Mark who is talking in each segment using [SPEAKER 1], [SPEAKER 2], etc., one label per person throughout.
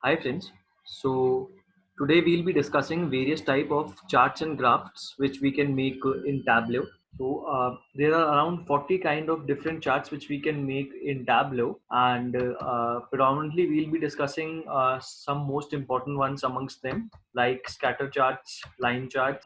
[SPEAKER 1] Hi friends. So today we'll be discussing various type of charts and graphs which we can make in Tableau. There are around 40 kind of different charts which we can make in Tableau, and predominantly we'll be discussing some most important ones amongst them, like scatter charts, line charts,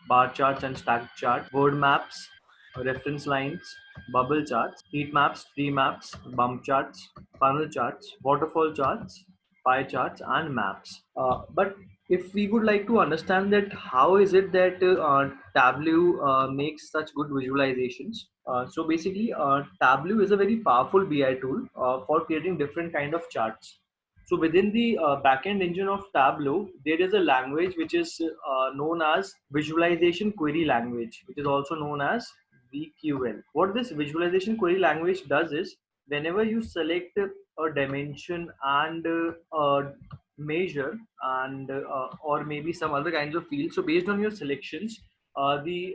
[SPEAKER 1] bar charts and stack chart, word maps, reference lines, bubble charts, heat maps, tree maps, bump charts, funnel charts, waterfall charts, pie charts and maps. But if we would like to understand that how is it that Tableau makes such good visualizations. So basically Tableau is a very powerful BI tool for creating different kind of charts. So within the backend engine of Tableau, there is a language which is known as visualization query language, which is also known as VQL. What this visualization query language does is, whenever you select a dimension and a measure and or maybe some other kinds of fields, so based on your selections, the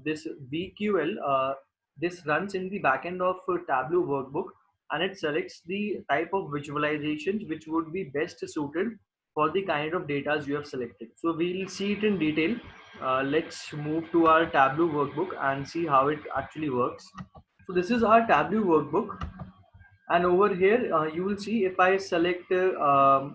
[SPEAKER 1] this VQL this runs in the backend of Tableau workbook, and it selects the type of visualizations which would be best suited for the kind of data you have selected. So we'll see it in detail. Let's move to our Tableau workbook and see how it actually works. So this is our Tableau workbook, and over here you will see if I select a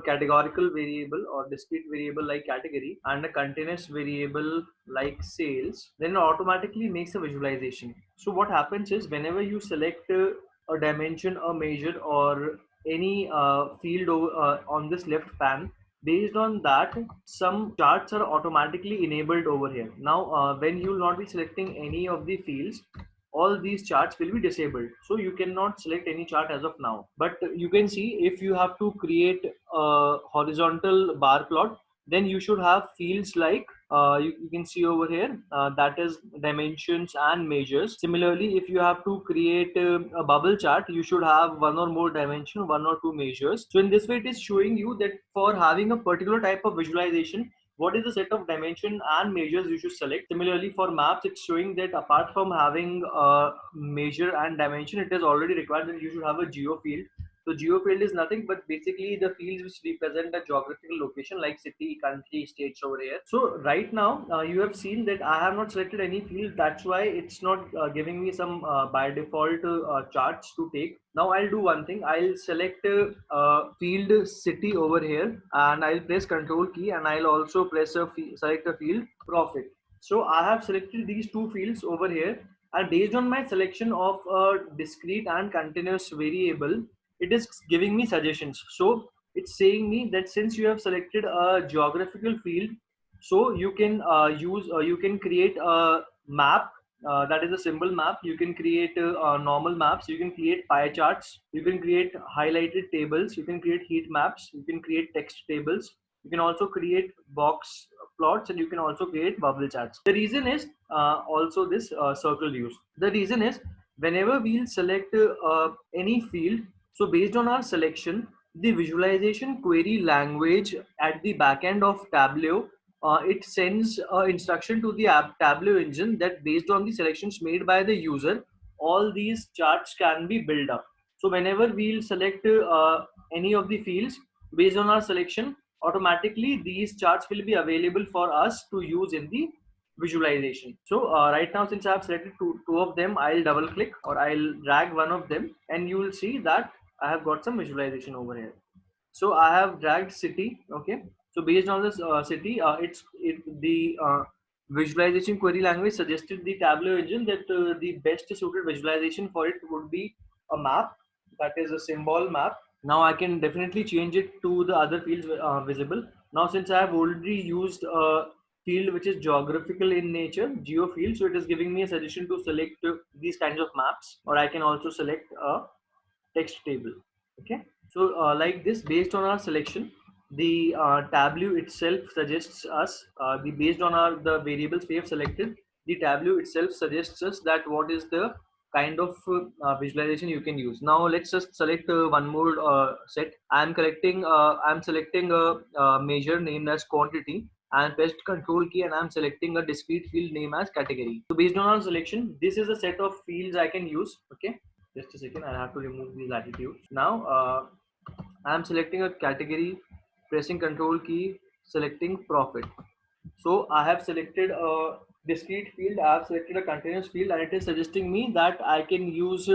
[SPEAKER 1] categorical variable or discrete variable like category and a continuous variable like sales, then it automatically makes a visualization. So what happens is, whenever you select a dimension, a measure, or any field on this left pan, based on that some charts are automatically enabled over here. Now when you will not be selecting any of the fields, all these charts will be disabled, so you cannot select any chart as of now. But you can see, if you have to create a horizontal bar plot, then you should have fields like you can see over here, that is dimensions and measures. Similarly, if you have to create a bubble chart, you should have one or more dimension, one or two measures. So in this way, it is showing you that for having a particular type of visualization, what is the set of dimension and measures you should select. Similarly, for maps, it's showing that apart from having a measure and dimension, it is already required that you should have a geo field. So geo field is nothing but basically the fields which represent a geographical location like city, country, states over here. So right now you have seen that I have not selected any field. That's why it's not giving me some by default charts to take. Now I'll do one thing. I'll select field city over here, and I'll press Control key, and I'll also press select a field profit. So I have selected these two fields over here, and based on my selection of a discrete and continuous variable, it is giving me suggestions. So it's saying me that since you have selected a geographical field, so you can you can create a map, that is a symbol map. You can create normal maps, you can create pie charts, you can create highlighted tables, you can create heat maps, you can create text tables, you can also create box plots, and you can also create bubble charts. The reason is also this circle views. The reason is, whenever we'll select any field, so based on our selection, the visualization query language at the back end of Tableau, it sends instruction to the app Tableau engine that based on the selections made by the user, all these charts can be built up. So whenever we'll select any of the fields based on our selection, automatically these charts will be available for us to use in the visualization. So right now, since I have selected two of them, I'll double click or I'll drag one of them, and you will see that I have got some visualization over here. So I have dragged city. Okay. So based on this city, the visualization query language suggested the Tableau engine that the best suited visualization for it would be a map, that is a symbol map. Now I can definitely change it to the other fields visible. Now since I have already used a field which is geographical in nature, geo field, so it is giving me a suggestion to select these kinds of maps, or I can also select a text table. Okay. So like this, based on our selection, the Tableau itself suggests us the based on our the variables we have selected, the Tableau itself suggests us that what is the kind of visualization you can use. Now let's just select one more set. I'm selecting a measure named as quantity, and pressed control key, and I'm selecting a discrete field name as category. So based on our selection, this is a set of fields I can use. Okay. Just a second, I have to remove these latitudes. Now I am selecting a category, pressing control key, selecting profit. So I have selected a discrete field, I have selected a continuous field, and it is suggesting me that I can use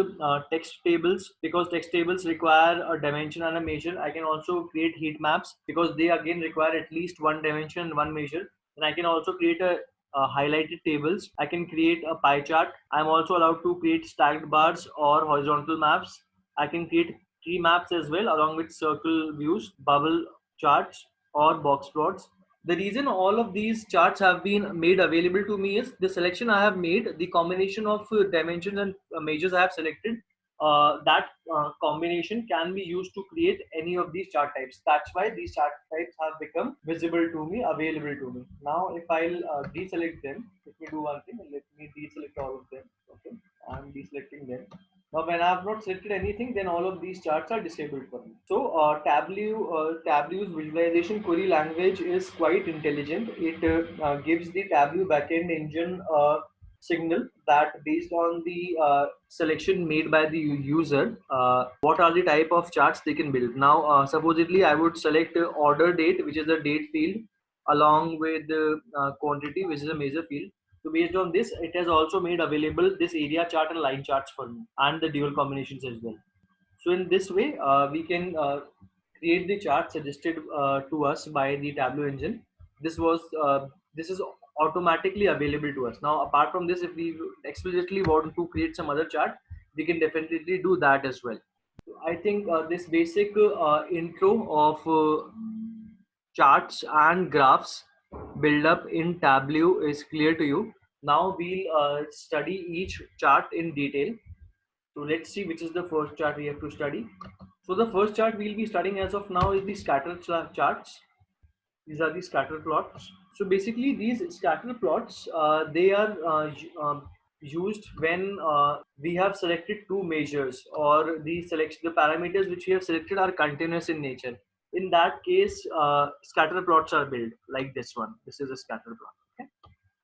[SPEAKER 1] text tables because text tables require a dimension and a measure. I can also create heat maps because they again require at least one dimension and one measure. And I can also create a highlighted tables. I can create a pie chart. I'm also allowed to create stacked bars or horizontal maps. I can create tree maps as well along with circle views, bubble charts or box plots. The reason all of these charts have been made available to me is the selection I have made, the combination of dimensions and measures I have selected. That combination can be used to create any of these chart types. That's why these chart types have become visible to me, available to me. Now, if I'll deselect them, let me do one thing. Let me deselect all of them. Okay, I'm deselecting them. Now, when I have not selected anything, then all of these charts are disabled for me. So, Tableau's visualization query language is quite intelligent. It gives the Tableau backend engine signal that based on the selection made by the user, what are the type of charts they can build. Now, supposedly, I would select order date, which is the date field, along with quantity, which is a measure field. So based on this, it has also made available this area chart and line charts for me, and the dual combinations as well. So in this way, we can create the chart suggested to us by the Tableau engine. This was this is automatically available to us. Now, apart from this, if we explicitly want to create some other chart, we can definitely do that as well. I think this basic intro of charts and graphs build up in Tableau is clear to you. Now we'll study each chart in detail. So let's see which is the first chart we have to study. So the first chart we'll be studying as of now is the scatter charts. These are the scatter plots. So basically these scatter plots, they are used when we have selected two measures, or the parameters which we have selected are continuous in nature. In that case, scatter plots are built like this one. This is a scatter plot. Okay?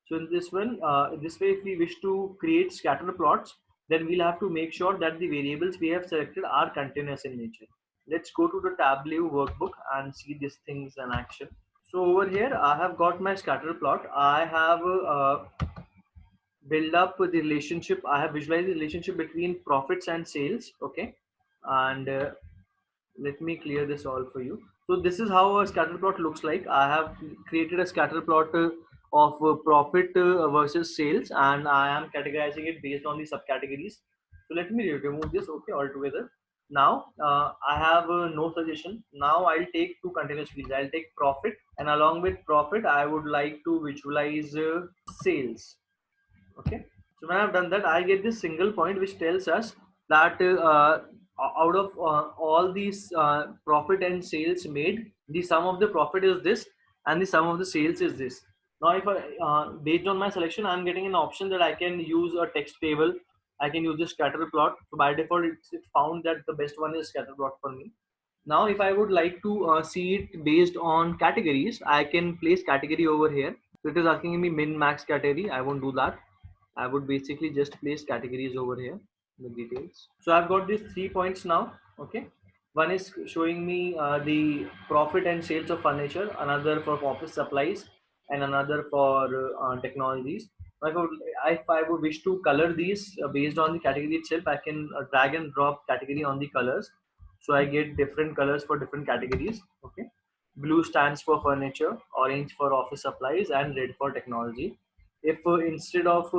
[SPEAKER 1] So in this one, this way, if we wish to create scatter plots, then we'll have to make sure that the variables we have selected are continuous in nature. Let's go to the Tableau workbook and see these things in action. So over here, I have got my scatter plot. I have build up the relationship. I have visualized the relationship between profits and sales. Okay, and let me clear this all for you. So this is how a scatter plot looks like. I have created a scatter plot of profit versus sales, and I am categorizing it based on the subcategories. So let me remove this, okay, altogether. Now I have no suggestion. Now I'll take two continuous fields. I'll take profit, and along with profit I would like to visualize sales. Okay, so when I've done that, I get this single point which tells us that out of all these profit and sales made, the sum of the profit is this and the sum of the sales is this. Now if I based on my selection, I'm getting an option that I can use a text table, I can use the scatter plot. So by default it's found that the best one is scatter plot for me. Now if I would like to see it based on categories, I can place category over here. So it is asking me min max category. I won't do that. I would basically just place categories over here, the details. So I've got these 3 points now. Okay, one is showing me the profit and sales of furniture, another for office supplies, and another for technologies. If I would wish to color these based on the category itself, I can drag and drop category on the colors. So I get different colors for different categories. Okay, blue stands for furniture, orange for office supplies, and red for technology. If instead of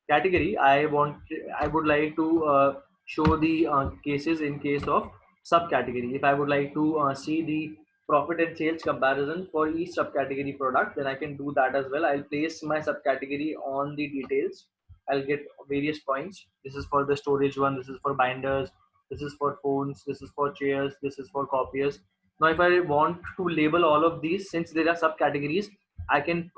[SPEAKER 1] category, I would like to show the cases in case of subcategory. If I would like to see the profit and sales comparison for each subcategory product, then I can do that as well. I'll place my subcategory on the details. I'll get various points. This is for the storage one, this is for binders, this is for phones, this is for chairs, this is for copiers. Now if I want to label all of these, since there are subcategories, I can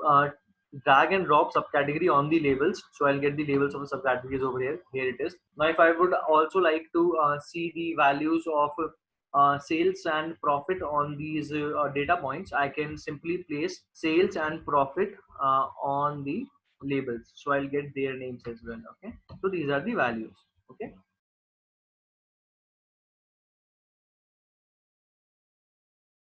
[SPEAKER 1] drag and drop subcategory on the labels. So I'll get the labels of the subcategories over here. Here it is. Now if I would also like to see the values of sales and profit on these data points, I can simply place sales and profit on the labels. So I'll get their names as well. Okay, so these are the values.